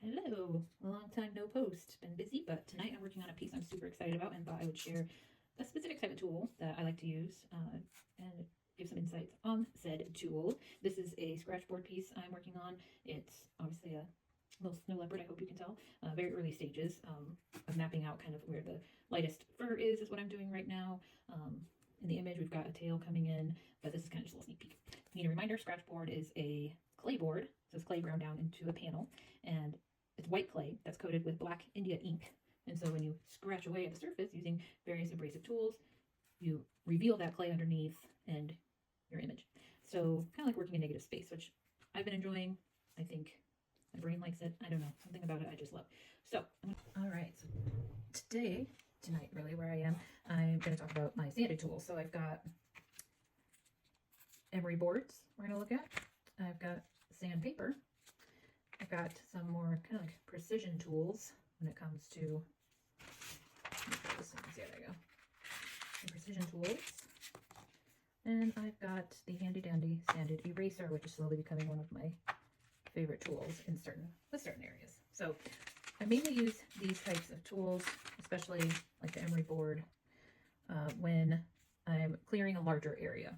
Hello, long time no post. Been busy, but tonight I'm working on a piece I'm super excited about and thought I would share a specific type of tool that I like to use and give some insights on said tool. This is a scratchboard piece I'm working on. It's obviously a little snow leopard, I hope you can tell. Very early stages of mapping out kind of where the lightest fur is what I'm doing right now. In the image, we've got a tail coming in, but this is kind of just a little sneak peek. If you need a reminder, Scratchboard is a clay board, so it's clay ground down into a panel, and it's white clay that's coated with black India ink. And so when you scratch away at the surface using various abrasive tools, you reveal that clay underneath and your image. So kind of like working in negative space, which I've been enjoying. I think my brain likes it. I don't know, something about it I just love. So, all right, so tonight really where I am, I'm going to talk about my sanding tools. So I've got Emory boards we're going to look at. I've got sandpaper. I've got some more kind of like precision tools when it comes to, there we go, some precision tools. And I've got the handy dandy sanded eraser, which is slowly becoming one of my favorite tools in certain areas. So I mainly use these types of tools, especially like the Emory board, when I'm clearing a larger area.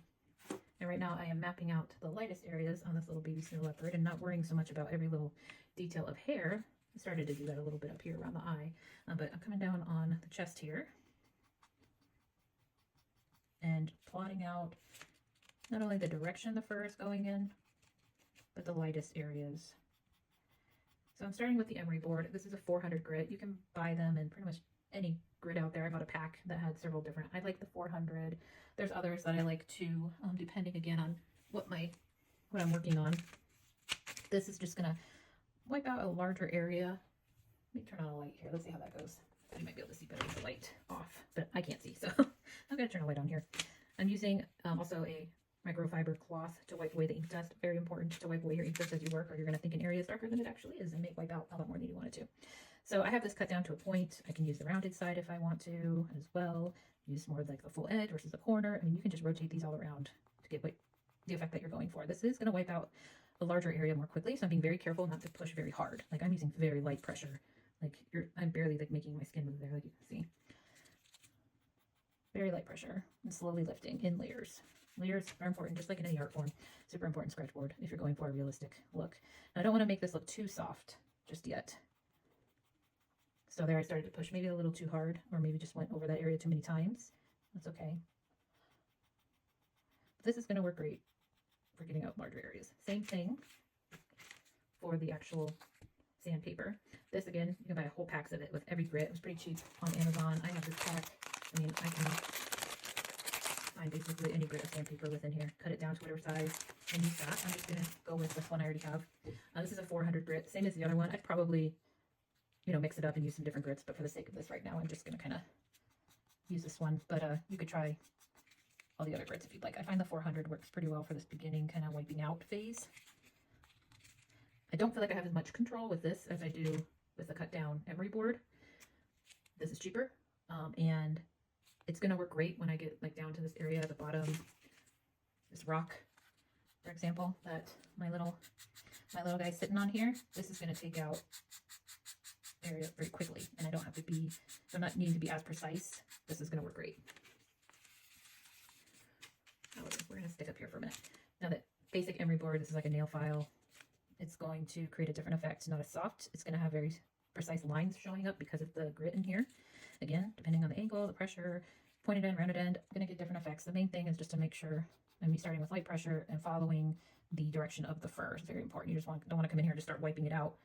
And right now I am mapping out the lightest areas on this little baby snow leopard and not worrying so much about every little detail of hair. I started to do that a little bit up here around the eye, but I'm coming down on the chest here and plotting out not only the direction the fur is going in, but the lightest areas. So I'm starting with the Emory board. This is a 400 grit. You can buy them in pretty much any grit out there. I bought a pack that had several different. I like the 400. There's others that I like too, depending again on what I'm working on. This is just gonna wipe out a larger area. Let me turn on a light here. Let's see how that goes. You might be able to see better with the light off, but I can't see, so I'm gonna turn a light on here. I'm using also a microfiber cloth to wipe away the ink dust. Very important to wipe away your ink dust as you work, or you're gonna think an area is darker than it actually is and may wipe out a lot more than you want it to. So I have this cut down to a point. I can use the rounded side if I want to as well. Use more like the full edge versus the corner. I mean, you can just rotate these all around to get the effect that you're going for. This is going to wipe out a larger area more quickly, so I'm being very careful not to push very hard. Like I'm using very light pressure. Like I'm barely like making my skin move there, like you can see. Very light pressure and slowly lifting in layers. Layers are important, just like in any art form. Super important scratchboard if you're going for a realistic look. Now, I don't want to make this look too soft just yet. So there I started to push maybe a little too hard, or maybe just went over that area too many times. That's okay. But this is going to work great for getting out larger areas. Same thing for the actual sandpaper. This again, you can buy whole packs of it with every grit. It was pretty cheap on Amazon. I have this pack. I mean, I can find basically any grit of sandpaper within here. Cut it down to whatever size and use that. I'm just going to go with this one I already have. This is a 400 grit, same as the other one. I'd probably mix it up and use some different grits, but for the sake of this right now, I'm just going to kind of use this one. But you could try all the other grits if you'd like. I find the 400 works pretty well for this beginning kind of wiping out phase. I don't feel like I have as much control with this as I do with the cut down Emory board. This is cheaper, and it's going to work great when I get like down to this area at the bottom, this rock, for example, that my little guy's sitting on here. This is going to take out area very quickly, and I don't have to be, I'm not needing to be as precise. This is going to work great. However, we're going to stick up here for a minute. Now that basic Emory board, this is like a nail file. It's going to create a different effect, not as soft. It's going to have very precise lines showing up because of the grit in here. Again, depending on the angle, the pressure, pointed end, rounded end, I'm going to get different effects. The main thing is just to make sure I'm starting with light pressure and following the direction of the fur. It's very important. You just don't want to come in here and just start wiping it out.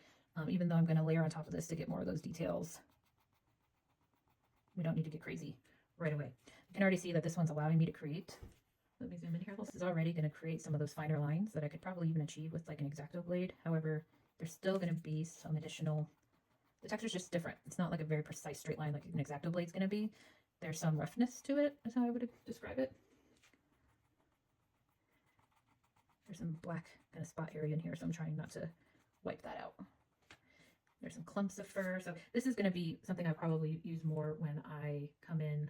Even though I'm going to layer on top of this to get more of those details, we don't need to get crazy right away. You can already see that this one's allowing me to create. Let me zoom in here. This is already going to create some of those finer lines that I could probably even achieve with like an X-Acto blade. However, there's still going to be some additional, the texture's just different. It's not like a very precise straight line like an X-Acto blade's going to be. There's some roughness to it, is how I would describe it. There's some black kind of spot area in here, so I'm trying not to wipe that out. There's some clumps of fur. So this is going to be something I probably use more when I come in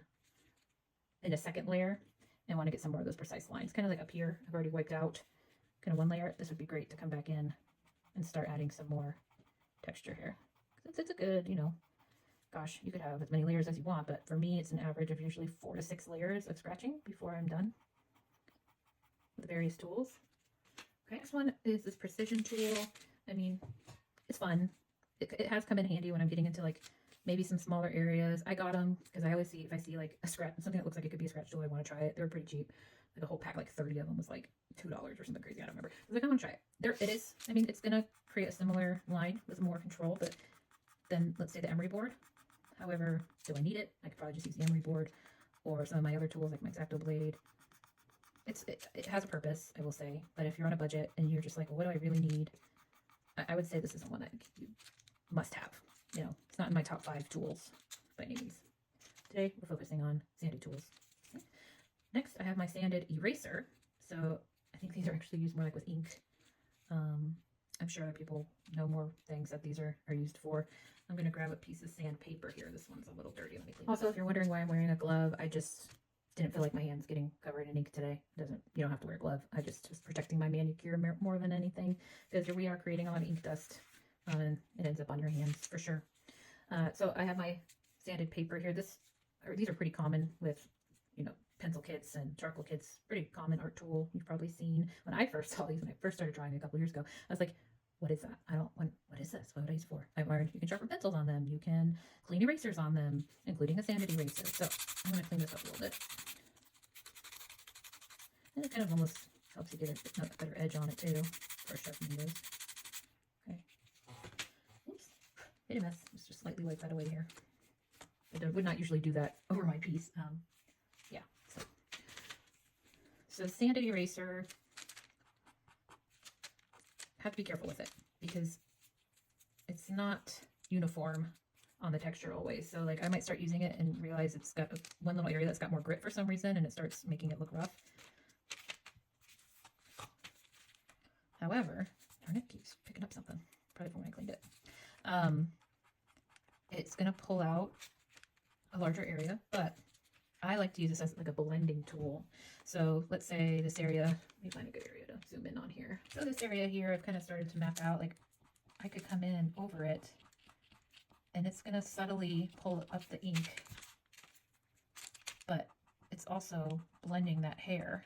a second layer and want to get some more of those precise lines. Kind of like up here, I've already wiped out kind of one layer. This would be great to come back in and start adding some more texture here. It's a good, you know, gosh, you could have as many layers as you want, but for me, it's an average of usually 4 to 6 layers of scratching before I'm done with the various tools. Okay, next one is this precision tool. I mean, it's fun. It has come in handy when I'm getting into like maybe some smaller areas. I got them because I always see, if I see like a scratch, something that looks like it could be a scratch tool, I want to try it. They were pretty cheap. Like a whole pack, like 30 of them was like $2 or something crazy. I don't remember. I was like, I want to try it. There it is. I mean, it's going to create a similar line with more control, but then let's say the Emory board. However, do I need it? I could probably just use the Emory board or some of my other tools like my X-Acto blade. It has a purpose, I will say, but if you're on a budget and you're just like, well, what do I really need? I would say this isn't one that you must have. You know, it's not in my top 5 tools by any means. Today, we're focusing on sanded tools. Okay. Next, I have my sanded eraser. So I think these are actually used more like with ink. I'm sure other people know more things that these are used for. I'm going to grab a piece of sandpaper here. This one's a little dirty. Let me clean. Also, if you're wondering why I'm wearing a glove, I just didn't feel like my hands getting covered in ink today. You don't have to wear a glove. I just was protecting my manicure more than anything, because we are creating a lot of ink dust and it ends up on your hands for sure. So I have my sanded paper here. These are pretty common with, you know, pencil kits and charcoal kits. Pretty common art tool you've probably seen. When I first saw these, when I first started drawing a couple years ago, I was like, what is that? What is this? What would I use it for? I've learned you can sharpen pencils on them. You can clean erasers on them, including a sanded eraser. So I'm going to clean this up a little bit. And it kind of almost helps you get a better edge on it too for sharpening those. Okay. Oops. Made a mess. Let's just slightly wipe that away here. I would not usually do that over my piece. Yeah. So sanded eraser, have to be careful with it because it's not uniform on the texture always. So like I might start using it and realize it's got one little area that's got more grit for some reason and it starts making it look rough. However, darn it, keeps picking up something. Probably from when I cleaned it. It's going to pull out a larger area, but I like to use this as like a blending tool. So let's say this area, let me find a good area to zoom in on here. So this area here, I've kind of started to map out, like I could come in over it and it's going to subtly pull up the ink, but it's also blending that hair.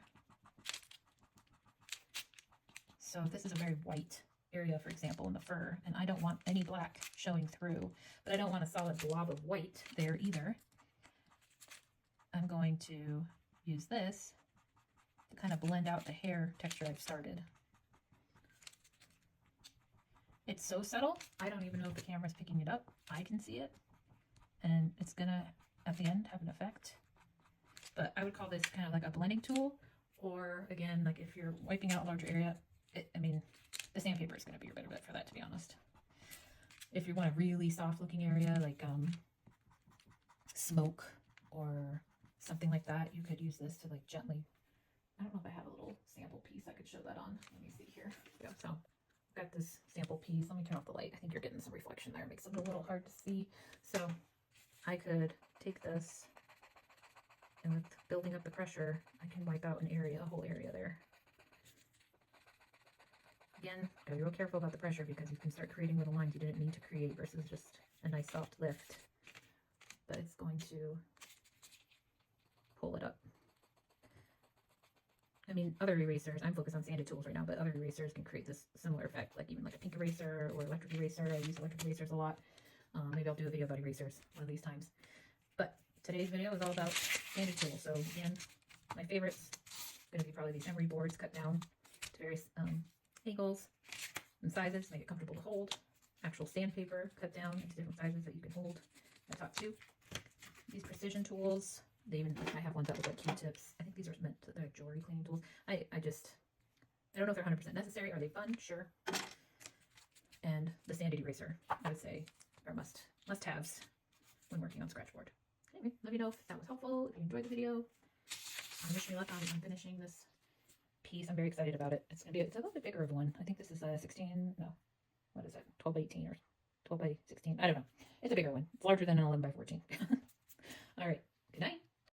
So if this is a very white area, for example, in the fur, and I don't want any black showing through, but I don't want a solid blob of white there either, I'm going to use this to kind of blend out the hair texture I've started. It's so subtle, I don't even know if the camera's picking it up. I can see it, and it's gonna, at the end, have an effect. But I would call this kind of like a blending tool, or again, like if you're wiping out a larger area, I mean, the sandpaper is going to be your better bet for that, to be honest. If you want a really soft looking area, like smoke or something like that, you could use this to like gently, I don't know if I have a little sample piece I could show that on. Let me see here. Yeah, so I've got this sample piece. Let me turn off the light. I think you're getting some reflection there. It makes it a little hard to see. So I could take this, and with building up the pressure, I can wipe out an area, a whole area there. Again, gotta be real careful about the pressure because you can start creating little lines you didn't need to create versus just a nice soft lift. But it's going to pull it up. I mean, other erasers, I'm focused on sanded tools right now, but other erasers can create this similar effect, like even like a pink eraser or electric eraser. I use electric erasers a lot. Maybe I'll do a video about erasers one of these times. But today's video is all about sanded tools. So again, my favorites are going to be probably these Emory boards cut down to various angles and sizes to make it comfortable to hold. Actual sandpaper cut down into different sizes that you can hold. My top two. These precision tools. I have ones that look like Q-tips. I think these are meant to, they're jewelry cleaning tools. I don't know if they're 100% necessary. Are they fun? Sure. And the sanded eraser, I would say, are must-haves when working on Scratchboard. Anyway, let me know if that was helpful, if you enjoyed the video. Wish me luck on finishing this piece. I'm very excited about it. It's a little bit bigger of one. I think this is a 16, no, what is it, 12 by 18 or 12 by 16, I don't know. It's a bigger one. It's larger than an 11 by 14. All right,